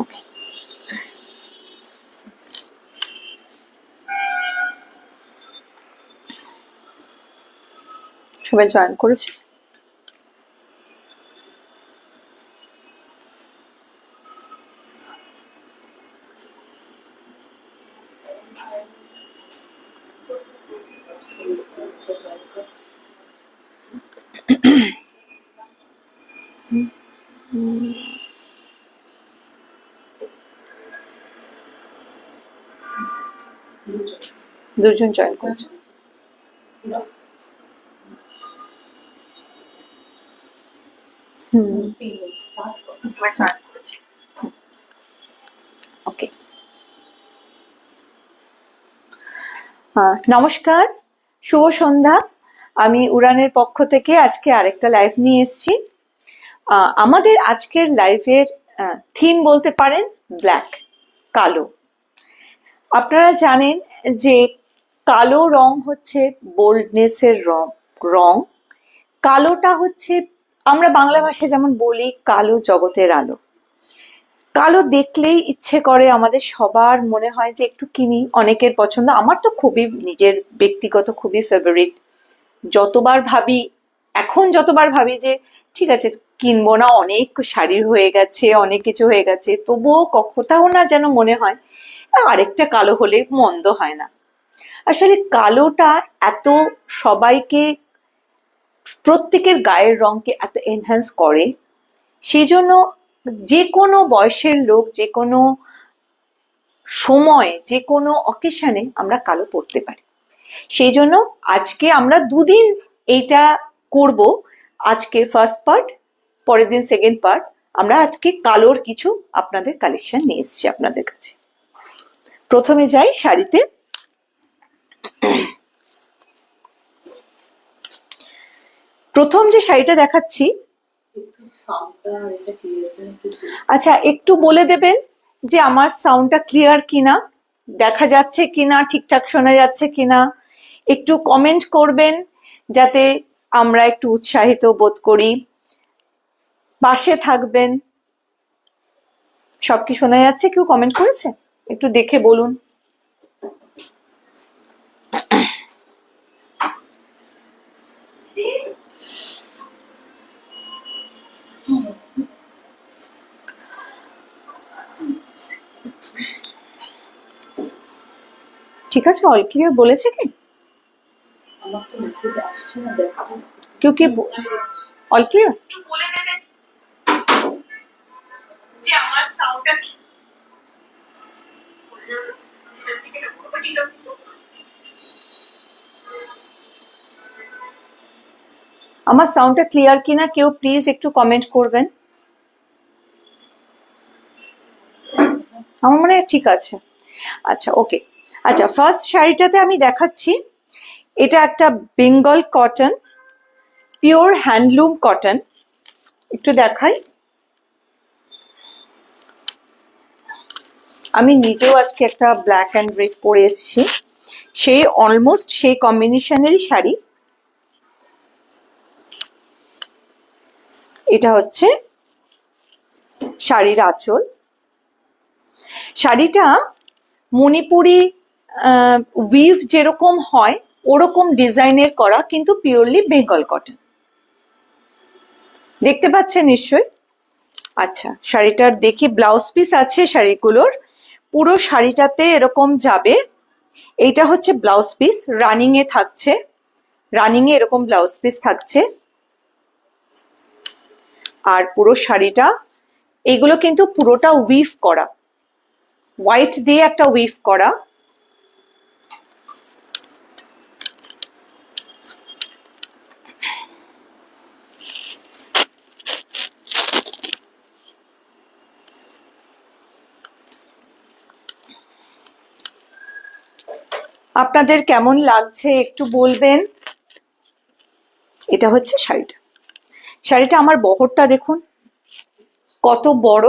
ওকে, সবাই জয়েন করেছে? দুজন জয়েন করেছে। ওকে, নমস্কার, শুভ সন্ধ্যা। আমি উড়ানের পক্ষ থেকে আজকে আরেকটা লাইভ নিয়ে এসেছি। আমাদের আজকের লাইভের থিম বলতে পারেন ব্ল্যাক, কালো। আপনারা জানেন যে কালো রং হচ্ছে বোল্ডনেসের রং। কালোটা হচ্ছে, আমরা বাংলা ভাষায় যেমন বলি, কালো জগতের আলো। কালো দেখলেই ইচ্ছে করে আমাদের সবার, মনে হয় যে একটু কিনি। অনেকের পছন্দ, আমার তো খুবই নিজের ব্যক্তিগত খুবই ফেভারিট। যতবার ভাবি যে ঠিক আছে কিনবো না, অনেক শাড়ি হয়ে গেছে, অনেক কিছু হয়ে গেছে, তবুও কোথাও না যেন মনে হয় আরেকটা কালো হলে মন্দ হয় না। আসলে কালোটা এত সবাইকে, প্রত্যেকের গায়ের রংকে এত এনহ্যান্স করে, সেই জন্য যে কোনো বয়সের লোক, যে কোনো সময়, যে কোনো অকেশনে আমরা কালো পরতে পারি। সেই জন্য আজকে আমরা দুদিন এইটা করব। আজকে ফার্স্ট পার্ট, পরের দিন সেকেন্ড পার্ট। আমরা আজকে কালোর কিছু আপনাদের কালেকশন নিয়ে এসেছি আপনাদের কাছে। প্রথমে যাই শাড়িতে। প্রথম যে শাড়িটা দেখাচ্ছি, আচ্ছা একটু বলে দেবেন যে আমার সাউন্ডটা ক্লিয়ার কিনা, দেখা যাচ্ছে কিনা, ঠিকঠাক শোনা যাচ্ছে কিনা। একটু কমেন্ট করবেন যাতে আমরা একটু উৎসাহিত বোধ করি। পাশে থাকবেন। সব কি শোনা যাচ্ছে? কেউ কমেন্ট করেছে? একটু দেখে বলুন। ঠিক আছে, অল ক্লিয়ার বলেছে কি? কেউ কি অল ক্লিয়ার? আমার সাউন্ডটা ক্লিয়ার কিনা কেউ প্লিজ একটু কমেন্ট করবেন। আমার মনে হয় ঠিক আছে। আচ্ছা ওকে। আচ্ছা, ফার্স্ট শাড়িটাতে আমি দেখাচ্ছি, এটা একটা Bengal cotton, pure handloom cotton. একটু দেখাই। আমি নিজেও আজকে একটা ব্ল্যাক অ্যান্ড রেড পরে এসেছি, সেই অলমোস্ট সেই কম্বিনেশনেরই শাড়ি। এটা হচ্ছে শাড়ির আঁচল। শাড়িটা মণিপুরি উইভ যেরকম হয় ওরকম ডিজাইনের করা, কিন্তু পিওরলি বেঙ্গল কটন। দেখতে পাচ্ছেন নিশ্চয়ই? আচ্ছা, শাড়িটার দেখি ব্লাউজ পিস আছে শাড়িগুলোর, পুরো শাড়িটাতে এরকম যাবে। এইটা হচ্ছে ব্লাউজ পিস, রানিং এ থাকছে, রানিং এ এরকম ব্লাউজ পিস থাকছে। আর পুরো শাড়িটা, এগুলো কিন্তু পুরোটা উইভ করা, হোয়াইট দিয়ে একটা উইভ করা। আপনাদের কেমন লাগছে একটু বলবেন। এটা হচ্ছে শাড়িটা। শাড়িটা আমার বহরটা দেখুন কত বড়,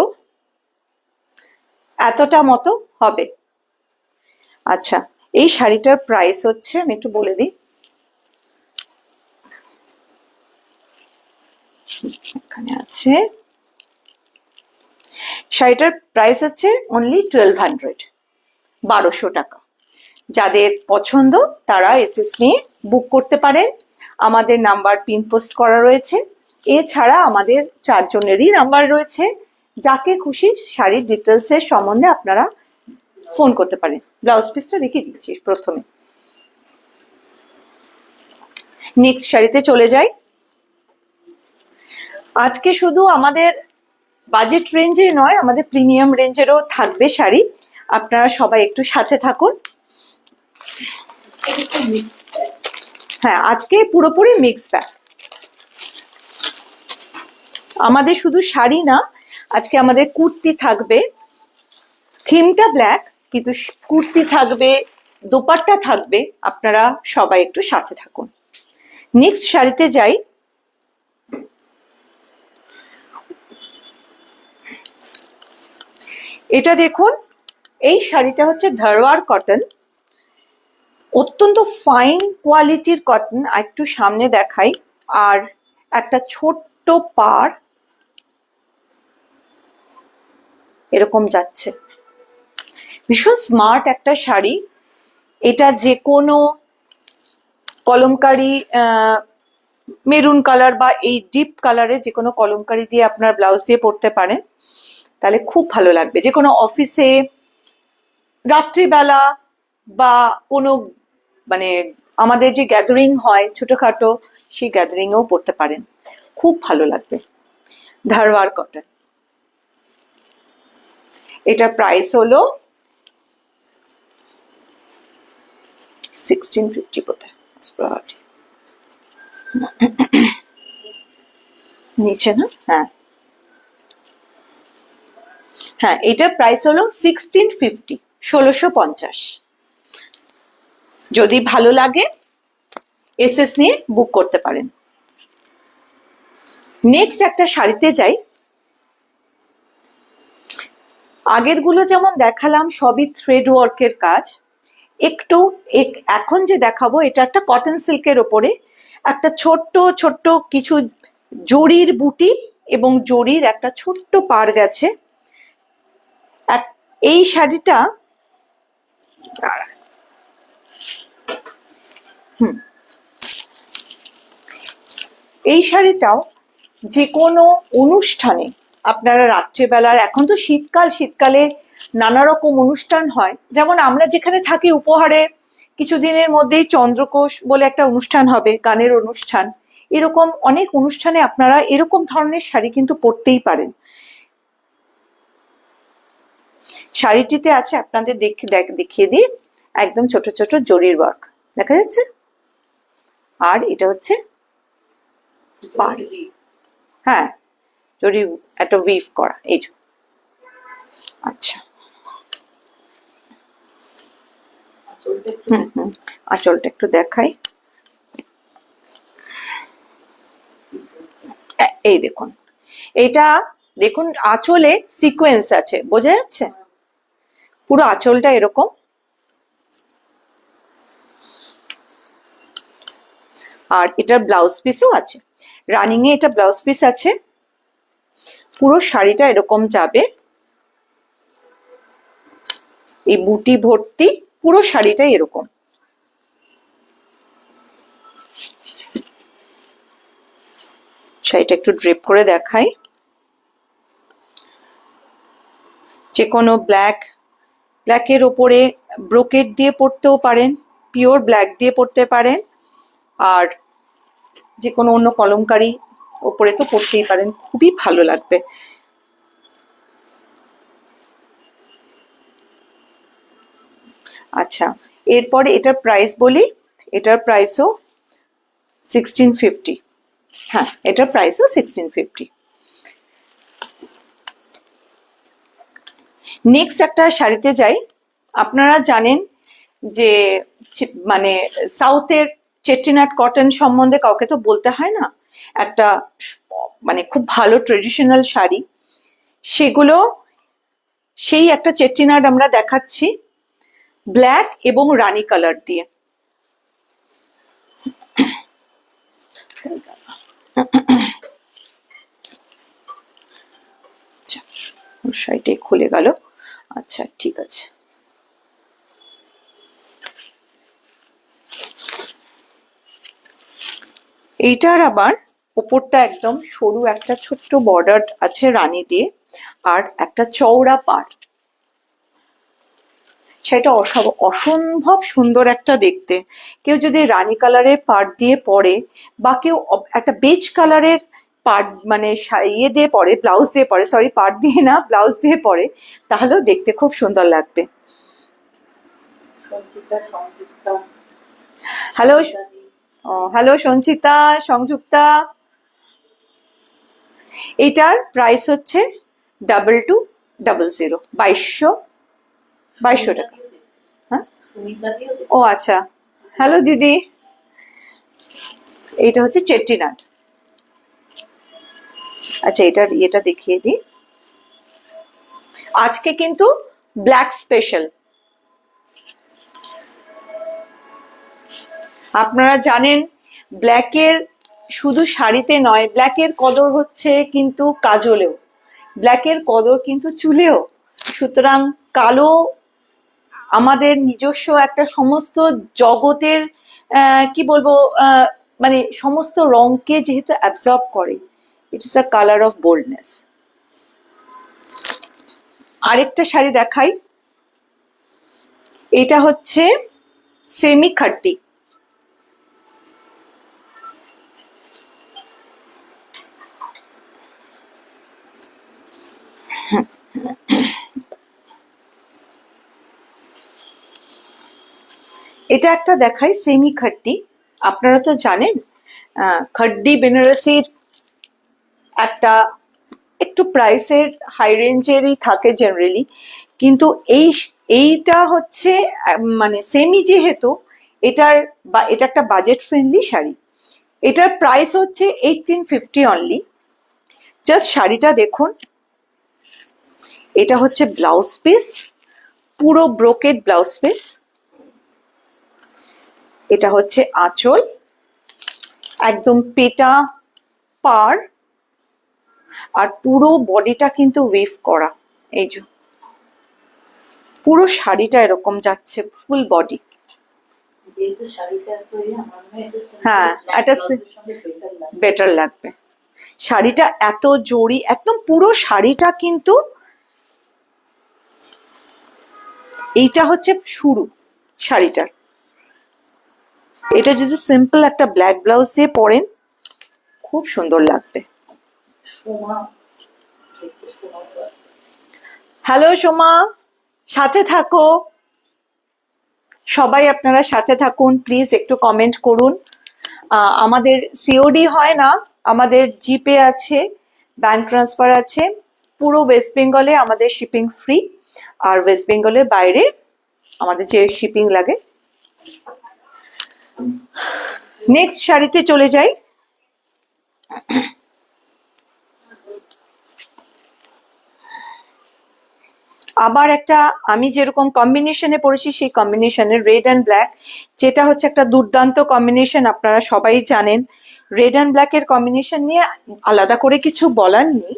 এতটা মতো হবে। আচ্ছা, এই শাড়িটার প্রাইস হচ্ছে, আমি একটু বলে দিই, এখানে আছে। শাড়িটার প্রাইস হচ্ছে অনলি 1200, 1200 টাকা। যাদের পছন্দ তারা এসএস নিয়ে বুক করতে পারেন। আমাদের নাম্বার পিন পোস্ট করা রয়েছে। এছাড়া আমাদের 4 জনেরই নাম্বার রয়েছে। যাকে খুশি শাড়ির ডিটেলসের সম্বন্ধে আপনারা ফোন করতে পারেন। ব্লাউজ পিসটা রেখে দিচ্ছি প্রথমে। নেক্সট শাড়িতে চলে যাই। আজকে শুধু আমাদের বাজেট রেঞ্জে নয়, আমাদের প্রিমিয়াম রেঞ্জেরও থাকবে শাড়ি। আপনারা সবাই একটু সাথে থাকুন। হ্যাঁ, আজকে পুরোপুরি মিক্স ব্যাগ। আমাদের শুধু শাড়ি না, আজকে আমাদের কুর্তি থাকবে। থিমটা ব্ল্যাক, কিন্তু কুর্তি থাকবে, দোপাট্টা থাকবে। আপনারা সবাই একটু সাথে থাকুন। নেক্সট শাড়িতে যাই। এটা দেখুন, এই শাড়িটা হচ্ছে ধারওয়ার কটন, অত্যন্ত ফাইন কোয়ালিটির কটন। একটু সামনে দেখাই। আর একটা ছোট্ট পাড় এরকম যাচ্ছে। ভীষণ স্মার্ট একটা শাড়ি। এটা যে কোনো কলমকারি, মেরুন কালার বা এই ডিপ কালারে যে কোনো কলমকারি দিয়ে আপনার ব্লাউজ দিয়ে পরতে পারেন, তাহলে খুব ভালো লাগবে। যে কোনো অফিসে, রাত্রিবেলা, বা কোনো মানে আমাদের যে গ্যাদারিং হয় ছোটখাটো, সেই গ্যাদারিং এও পড়তে পারেন, খুব ভালো লাগবে। ধারওয়ার কটন। এটা প্রাইস হলো 1650 বোধহয়, নিচে না? হ্যাঁ হ্যাঁ, এটার প্রাইস হলো 1650, 1650। যদি ভালো লাগে এসএস নিয়ে বুক করতে পারেন। নেক্সট একটা শাড়িতে যাই। আগের গুলো যেমন দেখালাম সবই থ্রেড ওয়ার্কের কাজ। একটু এখন যে দেখাবো এটা একটা কটন সিল্কের ওপরে একটা ছোট্ট ছোট্ট কিছু জরির বুটি এবং জরির একটা ছোট্ট পাড় গেছে। এই শাড়িটা এই শাড়িটাও যে কোনো অনুষ্ঠানে আপনারা রাত্রেবেলার, এখন তো শীতকাল, শীতকালে নানা রকম অনুষ্ঠান হয়। যেমন আমরা যেখানে থাকি উপহারে কিছুদিনের মধ্যেই চন্দ্রকোষ বলে একটা অনুষ্ঠান হবে, গানের অনুষ্ঠান। এরকম অনেক অনুষ্ঠানে আপনারা এরকম ধরনের শাড়ি কিন্তু পরতেই পারেন। শাড়িটিতে আছে, আপনাদের দেখিয়ে দিই, একদম ছোট ছোট জরির ওয়ার্ক দেখা যাচ্ছে। আর এটা হচ্ছে হ্যাঁ, জরি একটা উইভ করা, এই যে। আচ্ছা, আঁচলটা একটু দেখাই। এই দেখুন, এটা দেখুন আঁচলে সিকোয়েন্স আছে, বোঝা যাচ্ছে? পুরো আঁচলটা এরকম। আর এটার ব্লাউজ পিসও আছে, রানিং এ এটা ব্লাউজ পিস আছে। পুরো শাড়িটা এরকম যাবে, এই বুটি ভর্তি পুরো শাড়িটা এরকম। শাড়িটা একটু ড্রেপ করে দেখাই। যে কোনো ব্ল্যাকের ওপরে ব্রোকেট দিয়ে পরতেও পারেন, পিওর ব্ল্যাক দিয়ে পরতে পারেন, আর যে কোনো অন্য কলমকারি ওপরে তো পরতেই পারেন, খুবই ভালো লাগবে। আচ্ছা, এরপরে এটার প্রাইস বলি। এটার প্রাইসও 1650। হ্যাঁ, এটার প্রাইসও 1650। নেক্সট একটা শাড়িতে যাই। আপনারা জানেন যে মানে সাউথের চেটিনাট কটন সম্বন্ধে কাউকে তো বলতে হয় না। একটা মানে খুব ভালো ট্রেডিশনাল শাড়ি, সেগুলো সেই একটা চেটিনাট আমরা দেখাচ্ছি ব্ল্যাক এবং রানী কালার দিয়ে। সাইডে খুলে গেল। আচ্ছা ঠিক আছে। এইটার আবার ওপরটা একদম সরু একটা ছোট্ট বর্ডার আছে রানী দিয়ে, আর একটা চওড়া পাড়। সেটা অসম্ভব সুন্দর একটা দেখতে। কেউ যদি রানী কালারের পাড় দিয়ে পরে, বা কেউ একটা বেজ কালারের পাড় মানে ইয়ে দিয়ে পরে, ব্লাউজ দিয়ে পরে, সরি পাড় দিয়ে না ব্লাউজ দিয়ে পরে, তাহলেও দেখতে খুব সুন্দর লাগবে। Hello, hello Sanchita, Sanjukta. এটার প্রাইস হচ্ছে 2200, 2200 টাকা। হ্যাঁ, ও আচ্ছা, হ্যালো দিদি। এটা হচ্ছে চেট্টিনাট। আচ্ছা, এটার ইয়েটা দেখিয়ে দিই। আজকে কিন্তু ব্ল্যাক স্পেশাল। আপনারা জানেন ব্ল্যাকের শুধু শাড়িতে নয়, ব্ল্যাকের কদর হচ্ছে কিন্তু কাজলেও, ব্ল্যাকের কদর কিন্তু চুলেও। সুতরাং কালো আমাদের নিজস্ব একটা সমস্ত জগতের কি বলবো, মানে সমস্ত রংকে যেহেতু অ্যাবজর্ব করে, ইট ইস আ কালার অফ বোল্ডনেস। আরেকটা শাড়ি দেখাই। এটা হচ্ছে সেমি খাট্টি। এটা একটা দেখাই সেমি খাট্টি। আপনারা তো জানেন খাড্ডি বেনারসির একটা একটু প্রাইসের হাই রেঞ্জেরই থাকে জেনারেলি, কিন্তু এইটা হচ্ছে মানে সেমি যেহেতু, এটা একটা বাজেট ফ্রেন্ডলি শাড়ি। এটার প্রাইস হচ্ছে 1850 অনলি। জাস্ট শাড়িটা দেখুন। এটা হচ্ছে ব্লাউজ পিস, পুরো ব্রোকেড ব্লাউজ পিস। এটা হচ্ছে আঁচল, একদম পেটা পাড়, আর পুরো বডিটা কিন্তু ওয়েভ করা। এই যে পুরো শাড়িটা এরকম যাচ্ছে, ফুল বডি। হ্যাঁ, এটা বেটার লাগবে। শাড়িটা এত জড়ি, একদম পুরো শাড়িটা কিন্তু। এইটা হচ্ছে শুরু শাড়িটার। এটা যদি সিম্পল একটা ব্ল্যাক ব্লাউজ দিয়ে পরেন, খুব সুন্দর লাগবে। হ্যালো সোমা, সাথে থাকো সবাই, আপনারা সাথে থাকুন প্লিজ, একটু কমেন্ট করুন। আমাদের সিওডি হয় না, আমাদের জিপে আছে, ব্যাংক ট্রান্সফার আছে। পুরো ওয়েস্ট বেঙ্গলে আমাদের শিপিং ফ্রি, আর ওয়েস্ট বেঙ্গলের বাইরে আমাদের যে শিপিং লাগে। নেক্সট শাড়িতে চলে যাই। আবার একটা আমি যেরকম কম্বিনেশনে পড়েছি, সেই কম্বিনেশনের রেড অ্যান্ড ব্ল্যাক, যেটা হচ্ছে একটা দুর্দান্ত কম্বিনেশন। আপনারা সবাই জানেন রেড অ্যান্ড ব্ল্যাকের কম্বিনেশন নিয়ে আলাদা করে কিছু বলার নেই।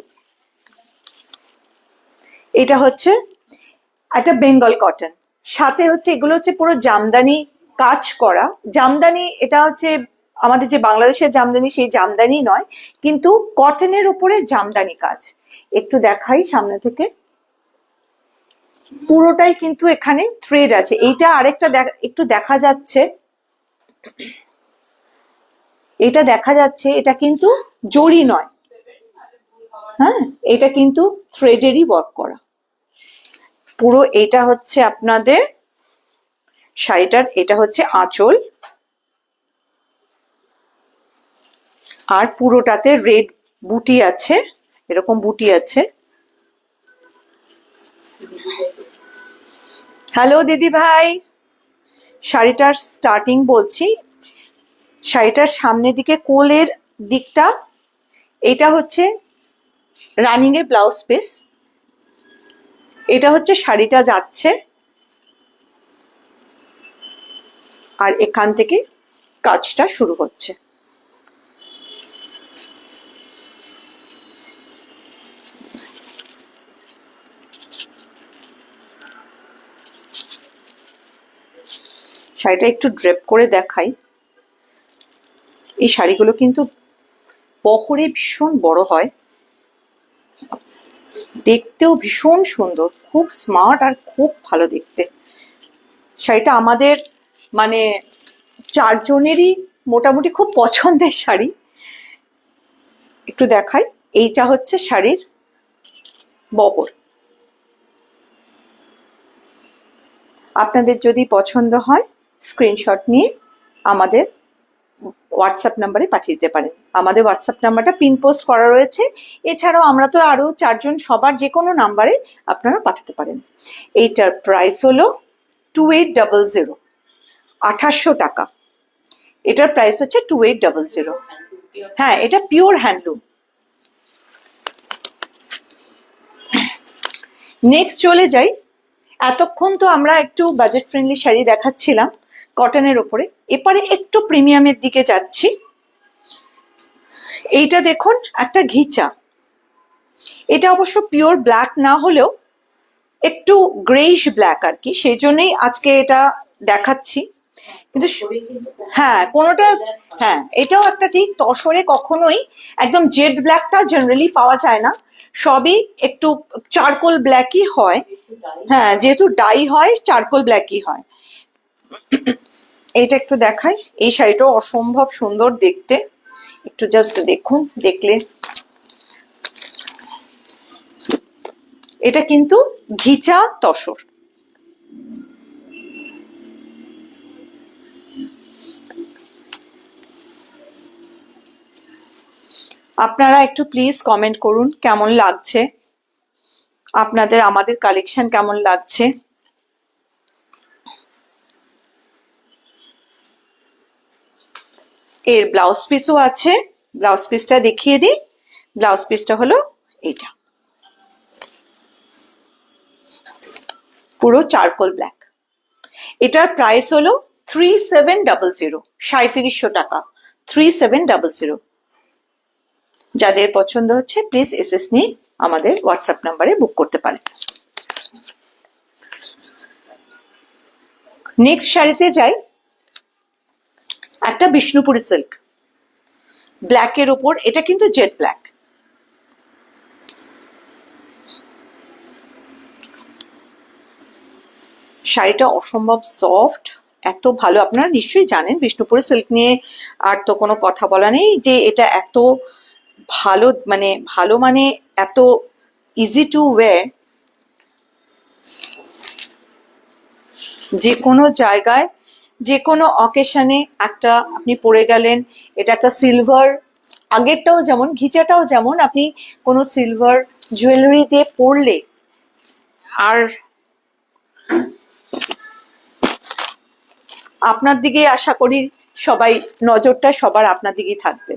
এটা হচ্ছে একটা বেঙ্গল কটন, সাথে হচ্ছে এগুলো হচ্ছে পুরো জামদানি কাজ করা। জামদানি এটা হচ্ছে আমাদের যে বাংলাদেশের জামদানি, সেই জামদানি নয়, কিন্তু কটনের উপরে জামদানি কাজ। একটু দেখাই সামনে থেকে। পুরোটাই কিন্তু এখানে থ্রেড আছে। এইটা আরেকটা একটু দেখা যাচ্ছে, এটা দেখা যাচ্ছে, এটা কিন্তু জরি নয়, হ্যাঁ, এটা কিন্তু থ্রেডেরই ওয়ার্ক করা পুরো। এটা হচ্ছে আপনাদের শাড়িটার, এটা হচ্ছে আঁচল, আর পুরোটাতে রেড বুটি আছে, এরকম বুটি আছে। হ্যালো দিদি ভাই, শাড়িটার স্টার্টিং বলছি। শাড়িটার সামনের দিকে কোলের দিকটা, এটা হচ্ছে রানিং এ ব্লাউজ পিস। এটা হচ্ছে শাড়িটা যাচ্ছে, আর এখান থেকে কাজটা শুরু হচ্ছে। শাড়িটা একটু ড্রেপ করে দেখাই। এই শাড়িগুলো কিন্তু বহরে ভীষণ বড় হয়, দেখতেও ভীষণ সুন্দর, খুব স্মার্ট আর খুব ভালো দেখতে। শাড়িটা আমাদের মানে চারজনেরই মোটামুটি খুব পছন্দের শাড়ি। একটু দেখাই, এইটা হচ্ছে শাড়ির বহর। আপনাদের যদি পছন্দ হয় স্ক্রিনশট নিয়ে আমাদের হোয়াটসঅ্যাপ নাম্বারে পাঠিয়ে দিতে পারেন। আমাদের হোয়াটসঅ্যাপ নাম্বারটা পিন পোস্ট করা রয়েছে। এছাড়াও আমরা তো আরো চারজন, সবার যে কোনো নাম্বারে আপনারা পাঠাতে পারেন। এইটার প্রাইস হলো 2800, 2800 টাকা। এটার প্রাইস হচ্ছে 2800। হ্যাঁ, এটা পিওর হ্যান্ডলুম। নেক্সট চলে যাই। এতক্ষণ তো আমরা একটু বাজেট ফ্রেন্ডলি শাড়ি দেখাচ্ছিলাম কটনের ওপরে, এপারে একটু প্রিমিয়ামের দিকে যাচ্ছি। এইটা দেখুন, একটা ঘিচা। এটা অবশ্য পিওর ব্ল্যাক না হলেও একটু গ্রেইশ ব্ল্যাক আর কি, সেই জন্যই আজকে এটা দেখাচ্ছি। কিন্তু হ্যাঁ, কোনোটা, হ্যাঁ এটাও একটা ঠিক, তসরে কখনোই একদম জেড ব্ল্যাকটা জেনারেলি পাওয়া যায় না, সবই একটু চারকোল ব্ল্যাকই হয়। হ্যাঁ, যেহেতু ডাই হয়, চারকোল ব্ল্যাকই হয়। এইটা একটু দেখাই, এই শাড়িটাও অসম্ভব সুন্দর দেখতে, একটু জাস্ট দেখুন, দেখলে। এটা কিন্তু ঘিচা তসর। আপনারা একটু প্লিজ কমেন্ট করুন কেমন লাগছে আপনাদের, আমাদের কালেকশন কেমন লাগছে। এর ব্লাউজ পিসও আছে, ব্লাউজ পিসটা দেখিয়ে দিই। ব্লাউজ পিসটা হলো এটা, পুরো চারকোল ব্ল্যাক। এটার প্রাইস হলো 3700, 3700 টাকা, 3700। যাদের পছন্দ হচ্ছে প্লিজ এসএস নিয়ে আমাদের হোয়াটসঅ্যাপ নাম্বারে বুক করতে পারেন। নেক্সট শাড়িতে যাই, একটা বিষ্ণুপুরি সিল্ক ব্ল্যাকের ওপর, এটা কিন্তু জেড ব্ল্যাক। শাড়িটা অসম্ভব সফট, এত ভালো। আপনারা নিশ্চয়ই জানেন বিষ্ণুপুরি সিল্ক নিয়ে আর তো কোনো কথা বলা নেই, যে এটা এত ভালো, মানে ভালো মানে এত ইজি টু ওয়্যার, যে কোনো জায়গায় যে কোনো অকেশনে একটা আপনি পরে গেলেন। এটা একটা সিলভার, আগেরটাও যেমন, ঘিচাটাও যেমন, আপনি কোনো সিলভার জুয়েলারি দিয়ে পরলে আর আপনার দিকে আশা করি সবাই, নজরটা সবার আপনার দিকেই থাকবে।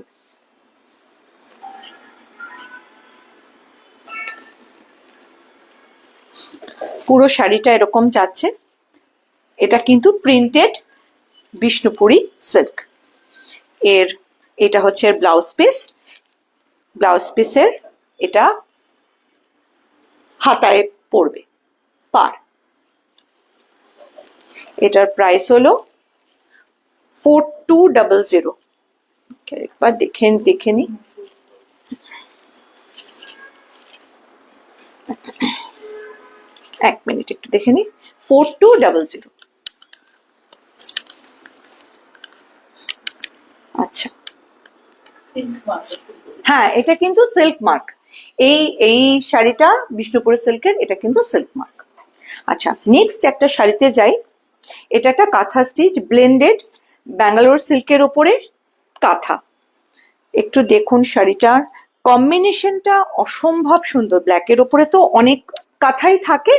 পুরো শাড়িটা এরকম যাচ্ছে। এটা কিন্তু প্রিন্টেড বিষ্ণুপুরি সিল্ক। এর এটা হচ্ছে ব্লাউজ পিস, ব্লাউজ পিসের এটা হাতায় পড়বে পার। এটার প্রাইস হলো 4200। একবার দেখে নি, এক মিনিট একটু দেখে নি। 4200। আচ্ছা, হ্যাঁ এটা কিন্তু সিল্ক মার্ক। এই শাড়িটা বিষ্ণুপুরি সিল্কের, এটা কিন্তু সিল্ক মার্ক। আচ্ছা, নেক্সট একটা শাড়িতে যাই। এটা একটা কাঁথা স্টিচ ব্লেন্ডেড ব্যাঙ্গালোর সিল্কের ওপরে কাঁথা। একটু দেখুন শাড়িটার কম্বিনেশনটা অসম্ভব সুন্দর। ব্ল্যাকের ওপরে তো অনেক কাঁথাই থাকে,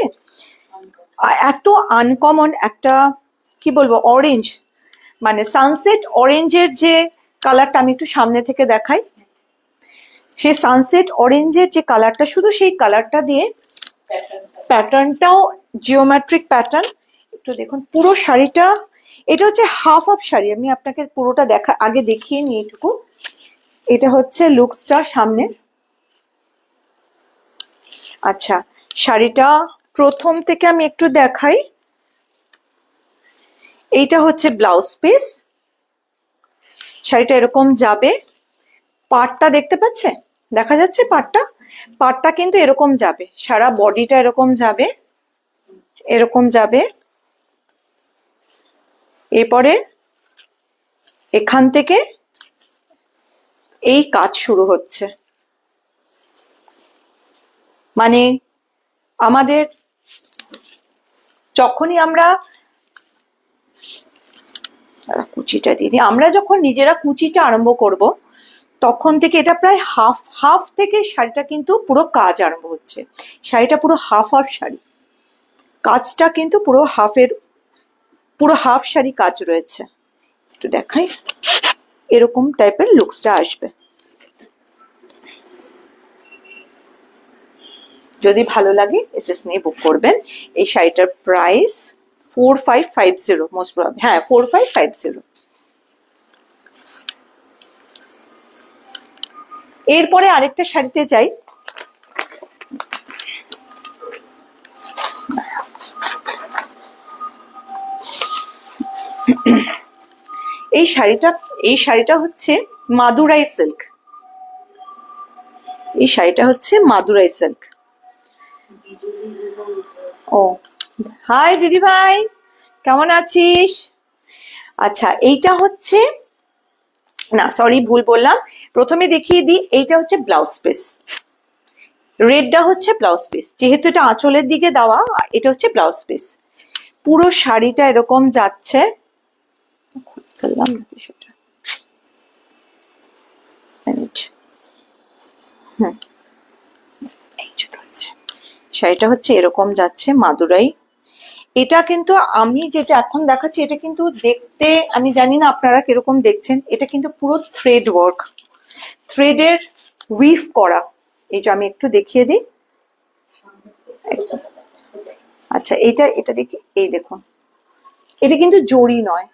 এত আনকমন একটা, কি বলবো, অরেঞ্জ, মানে সানসেট অরেঞ্জের যে কালারটা, আমি একটু সামনে থেকে দেখাই। সেই সানসেট অরেঞ্জের যে কালারটা, শুধু সেই কালারটা দিয়ে প্যাটার্নটাও জিওমেট্রিক প্যাটার্ন। একটু দেখুন পুরো শাড়িটা, এটা হচ্ছে হাফ অফ শাড়ি, আমি আপনাকে পুরোটা আগে দেখিয়ে নিই এটুকু। এটা হচ্ছে লুকসটা সামনের। আচ্ছা, শাড়িটা প্রথম থেকে আমি একটু দেখাই। এইটা হচ্ছে ব্লাউজ পিস। শাড়িটা এরকম যাবে, পাটটা দেখতে পাচ্ছে, দেখা যাচ্ছে পাটটা, পাটটা কিন্তু এরকম যাবে, সারা বডিটা এরকম যাবে, এরকম যাবে। এরপরে এখান থেকে এই কাজ শুরু হচ্ছে, মানে আমাদের যখনই আমরা কুচিটা দিয়ে দিই, আমরা যখন নিজেরা কুচিটা আরম্ভ করব তখন থেকে এটা প্রায় হাফ হাফ থেকে শাড়িটা কিন্তু পুরো কাজ আরম্ভ হচ্ছে। শাড়িটা পুরো হাফ হাফ শাড়ি, কাজটা কিন্তু পুরো হাফ শাড়ি কাজ রয়েছে। একটু দেখাই, এরকম টাইপের লুকসটা আসবে। যদি ভালো লাগে এসএস নিয়ে বুক করবেন। এই শাড়িটার প্রাইস 4550, মোস্ট প্রবাবলি, হ্যাঁ 4550। এরপরে আরেকটা শাড়িতে যাই। এই শাড়িটা হচ্ছে মাদুরাই সিল্ক। এই শাড়িটা হচ্ছে মাদুরাই সিল্ক। ও হাই দিদি ভাই, কেমন আছিস? আচ্ছা, এইটা হচ্ছে, না সরি ভুল বললাম, প্রথমে দেখিয়ে দিই, এইটা হচ্ছে ব্লাউজ পিস, রেডটা হচ্ছে ব্লাউজ পিস, যেহেতু এটা আঁচলের দিকে দেওয়া, এটা হচ্ছে ব্লাউজ পিস। পুরো শাড়িটা এরকম যাচ্ছে, শাড়িটা হচ্ছে এরকম যাচ্ছে মাদুরাই। এটা কিন্তু আমি যেটা এখন দেখাচ্ছি, এটা কিন্তু দেখতে, আমি জানি না আপনারা কিরকম দেখছেন, এটা কিন্তু পুরো থ্রেড ওয়ার্ক, থ্রেডের উইভ করা। এই যে আমি একটু দেখিয়ে দিই। আচ্ছা, এটা দেখি, এই দেখুন, এটা কিন্তু জড়ি নয়,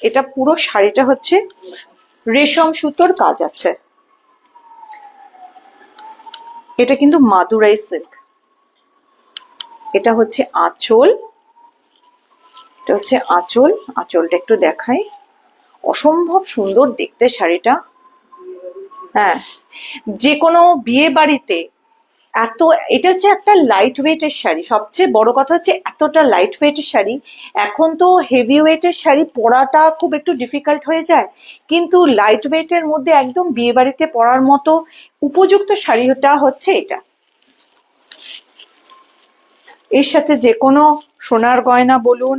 এটা পুরো শাড়িটা হচ্ছে রেশম সুতোর কাজ আছে। এটা কিন্তু মাদুরাই সিল্ক। এটা হচ্ছে আঁচল, এটা হচ্ছে আঁচল, আঁচলটা একটু দেখাই, অসম্ভব সুন্দর দেখতে শাড়িটা। হ্যাঁ, যে কোনো বিয়ে বাড়িতে এত, এটা হচ্ছে একটা লাইট ওয়েটের শাড়ি, সবচেয়ে বড় কথা হচ্ছে এতটা লাইট ওয়েটের শাড়ি। এখন তো হেভি ওয়েটের শাড়ি পরাটা খুব একটু ডিফিকাল্ট হয়ে যায়, কিন্তু লাইট ওয়েটের মধ্যে একদম বিয়ে বাড়িতে পরার মতো উপযুক্ত শাড়িটা হচ্ছে এটা। এর সাথে যে কোনো সোনার গয়না বলুন,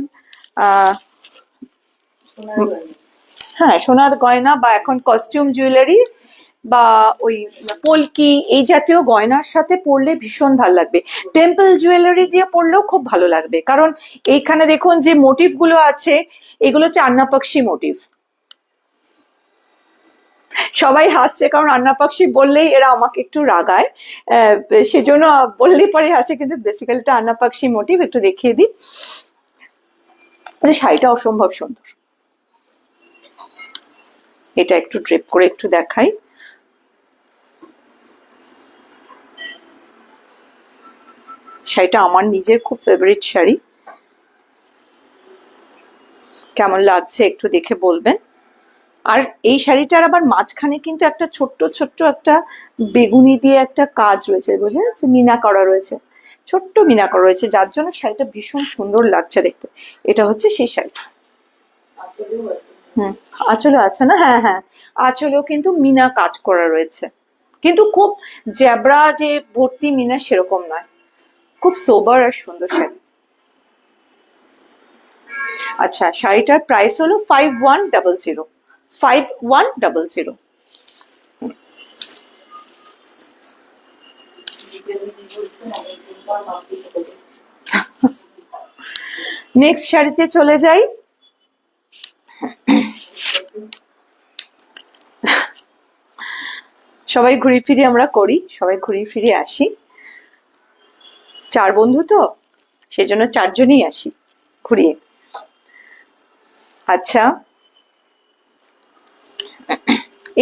হ্যাঁ সোনার গয়না, বা এখন কস্টিউম জুয়েলারি বা ওই পলকি, এই জাতীয় গয়নার সাথে পরলে ভীষণ ভালো লাগবে। টেম্পল জুয়েলারি দিয়ে পরলেও খুব ভালো লাগবে, কারণ এইখানে দেখুন যে মোটিভ গুলো আছে, এগুলো হচ্ছে আন্নাপাক্ষী মোটিভ। সবাই হাসছে, কারণ আন্নাপাক্ষী বললেই এরা আমাকে একটু রাগায়, সেজন্য বললেই পরে হাসছে, কিন্তু বেসিক্যালি এটা আন্নাপাক্ষী মোটিভ। একটু দেখিয়ে দিই, শাড়িটা অসম্ভব সুন্দর। এটা একটু ড্রেপ করে একটু দেখাই। শাড়িটা আমার নিজের খুব ফেভারিট শাড়ি, কেমন লাগছে একটু দেখে বলবেন। আর এই শাড়িটার আবার মাঝখানে কিন্তু একটা ছোট্ট ছোট্ট একটা বেগুনি দিয়ে একটা কাজ রয়েছে, বোঝা যাচ্ছে, মিনা করা রয়েছে, ছোট্ট মিনা করা রয়েছে, যার জন্য শাড়িটা ভীষণ সুন্দর লাগছে দেখতে। এটা হচ্ছে সেই শাড়িটা। আঁচলে আছে না, হ্যাঁ হ্যাঁ, আঁচলেও কিন্তু মিনা কাজ করা রয়েছে, কিন্তু খুব জ্যাবরা যে ভর্তি মিনা সেরকম নয়, খুব সোবার আর সুন্দর শাড়ি। আচ্ছা, শাড়িটার প্রাইস হলো 5100, 5100। নেক্সট শাড়িতে চলে যাই। সবাই ঘুরে ফিরে আমরা করি, সবাই ঘুরে ফিরে আসি, চার বন্ধু তো সেজন্য চারজনই আসি ঘুরিয়ে। আচ্ছা,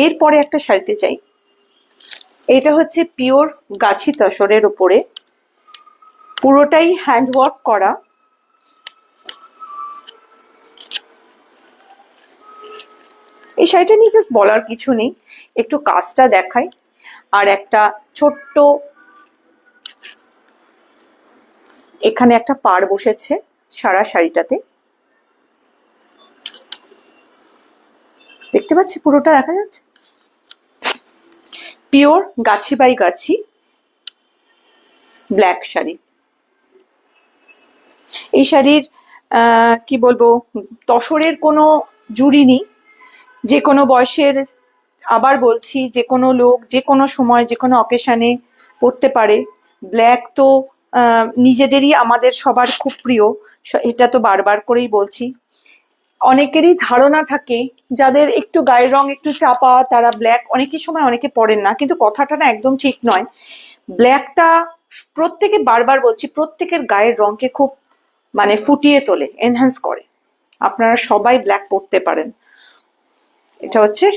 এরপরে একটা শাড়িতে চাই, এটা হচ্ছে পিওর গাছি তসরের উপরে, পুরোটাই হ্যান্ড ওয়ার্ক করা। শাড়িটা নিয়ে জাস্ট বলার কিছু নেই, একটু কাজটা দেখাই। আর একটা ছোট্ট এখানে একটা পাড় বসেছে সারা শাড়িটাতে, দেখতে পাচ্ছি পুরোটা দেখা যাচ্ছে। Pure Gachhi by Gachhi black sari. এই শাড়ির কি বলবো, তসরের কোনো জুড়ি নেই, যে কোনো বয়সের, আবার বলছি যে কোনো লোক যে কোনো সময় যে কোনো অকেশনে পরতে পারে। ব্ল্যাক তো নিজেদেরই আমাদের সবার খুব প্রিয়, এটা তো বারবার করেই বলছি। অনেকেরই ধারণা থাকে, যাদের একটু গায়ের রং একটু চাপা তারা ব্ল্যাক অনেকের সময় অনেকে পরেন না, কিন্তু কথাটা না একদম ঠিক নয়। ব্ল্যাকটা প্রত্যেকে, বারবার বলছি, প্রত্যেকের গায়ের রংকে খুব মানে ফুটিয়ে তোলে, এনহ্যান্স করে। আপনারা সবাই ব্ল্যাক পরতে পারেন। এটা হচ্ছে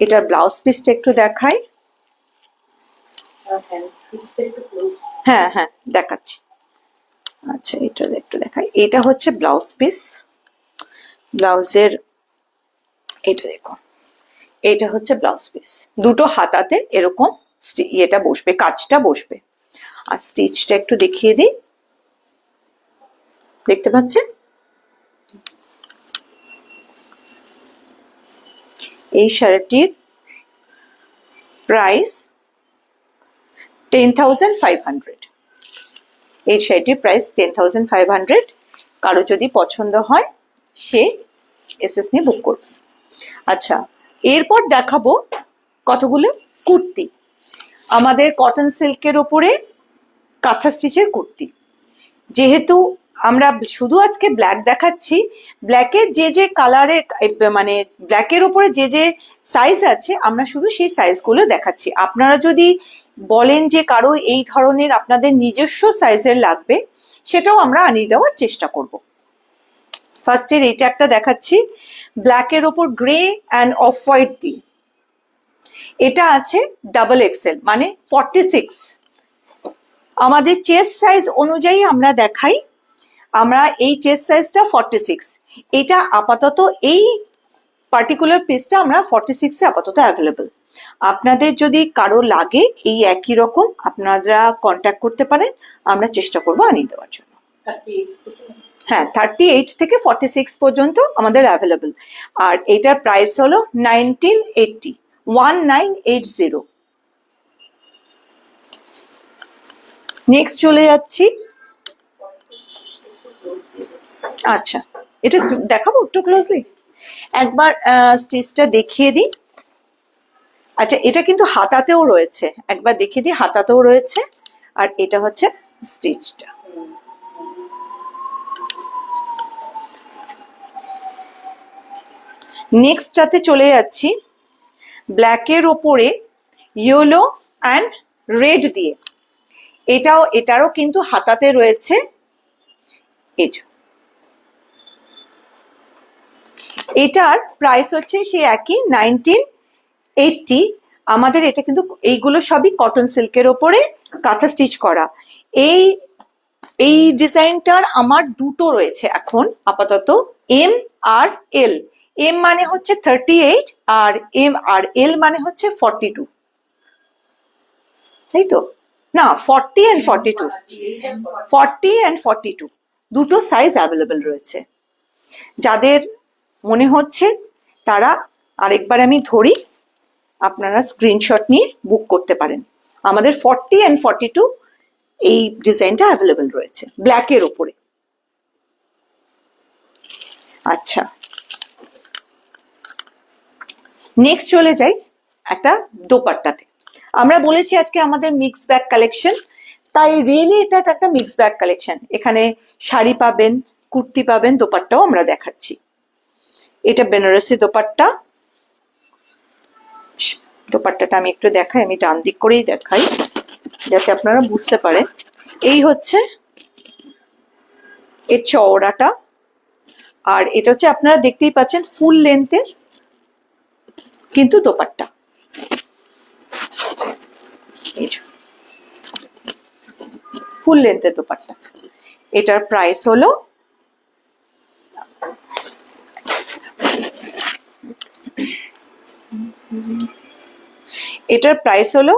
এটার ব্লাউজ পিসটা একটু দেখাই। হ্যাঁ হ্যাঁ দেখাচ্ছি। আচ্ছা এটা একটু দেখাই, এটা হচ্ছে ব্লাউজ পিস। ব্লাউজের এটা দেখো, এটা হচ্ছে ব্লাউজ পিস। দুটো হাতাতে এরকম ইয়েটা বসবে, কাজটা বসবে। আর স্টিচটা একটু দেখিয়ে দিই, দেখতে পাচ্ছেন? এই শাড়িটির প্রাইস 10,500। এই শাড়িটির প্রাইস 10,500। কারো যদি পছন্দ হয় সে এসএস নিয়ে বুক করবে। আচ্ছা, এরপর দেখাবো কতগুলো কুর্তি। আমাদের কটন সিল্কের উপরে কাঁথা স্টিচের কুর্তি। যেহেতু আমরা শুধু আজকে ব্ল্যাক দেখাচ্ছি, ব্ল্যাকের যে যে কালারে মানে ব্ল্যাকের উপরে যে যে সাইজ আছে আমরা শুধু সেই সাইজগুলো দেখাচ্ছি। আপনারা যদি বলেন যে কারো এই ধরনের আপনাদের নিজস্ব সাইজের লাগবে, সেটাও আমরা আনিয়ে দেওয়ার চেষ্টা করব। ফার্স্টের এইটা একটা দেখাচ্ছি, ব্ল্যাকের ওপর গ্রে অ্যান্ড অফ হোয়াইট দিয়ে। এটা আছে ডাবল এক্সেল মানে 46। আমাদের চেস্ট সাইজ অনুযায়ী আমরা দেখাই, আমরা এই চেস্ট সাইজটা 46। এটা আপাতত এই পার্টিকুলার পিসটা আমরা 46 এ আপাতত অ্যাভেলেবল। আপনাদের যদি কারো লাগে এই একই রকম আপনারা কন্ট্যাক্ট করতে পারেন, আমরা চেষ্টা করবো আনিয়ে দেওয়ার জন্য। হ্যাঁ 38 থেকে 46 পর্যন্ত আমাদের অ্যাভেলেবল। আর এটার প্রাইস হলো 1980। নেক্সট চলে যাচ্ছি। আচ্ছা এটা দেখাবো একটু ক্লোজলি, একবার স্টিচটা দেখিয়ে দিই। আচ্ছা এটা কিন্তু হাতাতেও রয়েছে, একবার দেখিয়ে দিই, হাতাতেও রয়েছে। আর এটা হচ্ছে স্টিচটা। নেক্সটটাতে চলে যাচ্ছি, ব্ল্যাকের ওপরে ইয়েলো অ্যান্ড রেড দিয়ে। এটারও কিন্তু হাতাতে রয়েছে। এটার প্রাইস হচ্ছে সেই একই 1980। আমাদের এটা কিন্তু এইগুলো সবই কটন সিল্কের ওপরে কাঁথা স্টিচ করা। এই ডিজাইনটার আমার দুটো রয়েছে এখন আপাতত, এম আর এল। এম মানে হচ্ছে 38 আর এল মানে হচ্ছে 42, তাই তো? না 40 and 42, 40 and 42 দুটো সাইজ অ্যাভেলেবল রয়েছে। যাদের মনে হচ্ছে তারা, আরেকবার আমি ধরি, আপনারা স্ক্রিনশট নিয়ে বুক করতে পারেন। আমাদের 40 and 42 এই ডিজাইনটা অ্যাভেলেবল রয়েছে ব্ল্যাকের ওপরে। আচ্ছা নেক্সট চলে যাই একটা দোপাট্টাতে। আমরা বলেছি আজকে আমাদের মিক্স ব্যাগ কালেকশন, তাই রিয়েলি এটা একটা মিক্স ব্যাগ কালেকশন। এখানে শাড়ি পাবেন, কুর্তি পাবেন, দোপাট্টাও আমরা দেখাচ্ছি। এটা বেনারসি দোপাট্টা। দোপাট্টাটা আমি একটু দেখাই, আমি ডান দিক করেই দেখাই যাতে আপনারা বুঝতে পারেন। এই হচ্ছে এর চওড়াটা, আর এটা হচ্ছে আপনারা দেখতেই পাচ্ছেন ফুল লেন্থের কিন্তু দোপাট্টা। ফুল লেন্থের দোপাট্টা। এটার প্রাইস হলো এটার প্রাইস হলো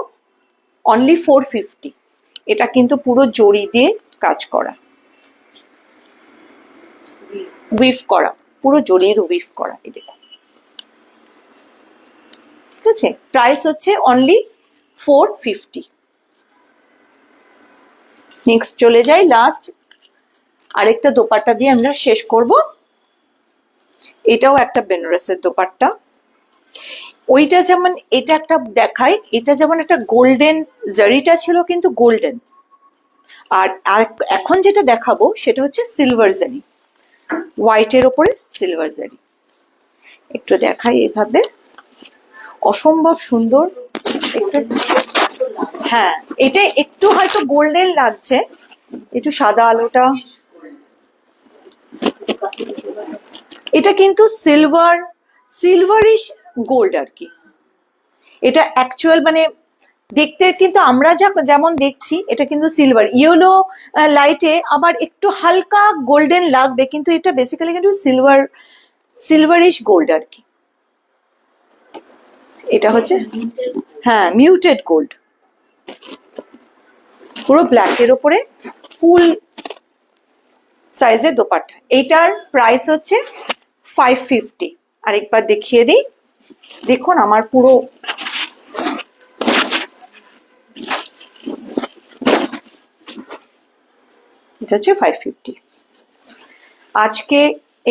অনলি 450। এটা কিন্তু পুরো জড়ি দিয়ে কাজ করা, উইভ করা, পুরো জড়ির উইভ করা। এই দেখুন, ঠিক আছে, প্রাইস হচ্ছে অনলি 450। নেক্সট চলে যাই, লাস্ট আরেকটা দোপাট্টা দিয়ে আমরা শেষ করব। এটাও একটা বেনারসের দোপাট্টা। ওইটা যেমন, এটা একটা দেখাই, এটা যেমন একটা গোল্ডেন, জারিটা ছিল কিন্তু গোল্ডেন, আর এখন যেটা দেখাবো সেটা হচ্ছে সিলভার জারি, হোয়াইটের ওপরে সিলভার জারি। একটু দেখাই এভাবে, অসম্ভব সুন্দর। হ্যাঁ, এটা একটু হয়তো গোল্ডেন লাগছে, একটু সাদা আলোটা। এটা কিন্তু সিলভারিশ গোল্ড আর কি। এটা অ্যাকচুয়াল মানে দেখতে কিন্তু আমরা যেমন দেখছি, এটা কিন্তু সিলভার। ইয়েলো লাইটে আবার একটু হালকা গোল্ডেন লাগবে, কিন্তু এটা বেসিক্যালি কিন্তু সিলভারিশ গোল্ড আর কি। এটা হচ্ছে, হ্যাঁ, মিউটেড গোল্ড, পুরো ব্ল্যাকের ওপরে ফুল সাইজের দোপাট্টা। এটার প্রাইস হচ্ছে 550। আরেকবার দেখিয়ে দিই, দেখুন আমার পুরো, এটা হচ্ছে 550। আজকে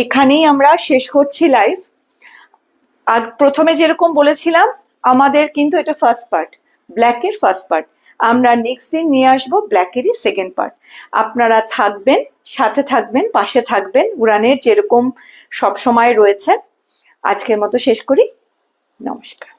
এখানেই আমরা শেষ করছি লাইভ। আর প্রথমে যেরকম বলেছিলাম, আমাদের কিন্তু এটা ফার্স্ট পার্ট, ব্ল্যাকের ফার্স্ট পার্ট। আমরা নেক্সট দিন নিয়ে আসবো ব্ল্যাকেরই সেকেন্ড পার্ট। আপনারা থাকবেন, সাথে থাকবেন, পাশে থাকবেন, উড়ানের যেরকম সব সময় রয়েছে। আজকের মতো শেষ করি, নমস্কার।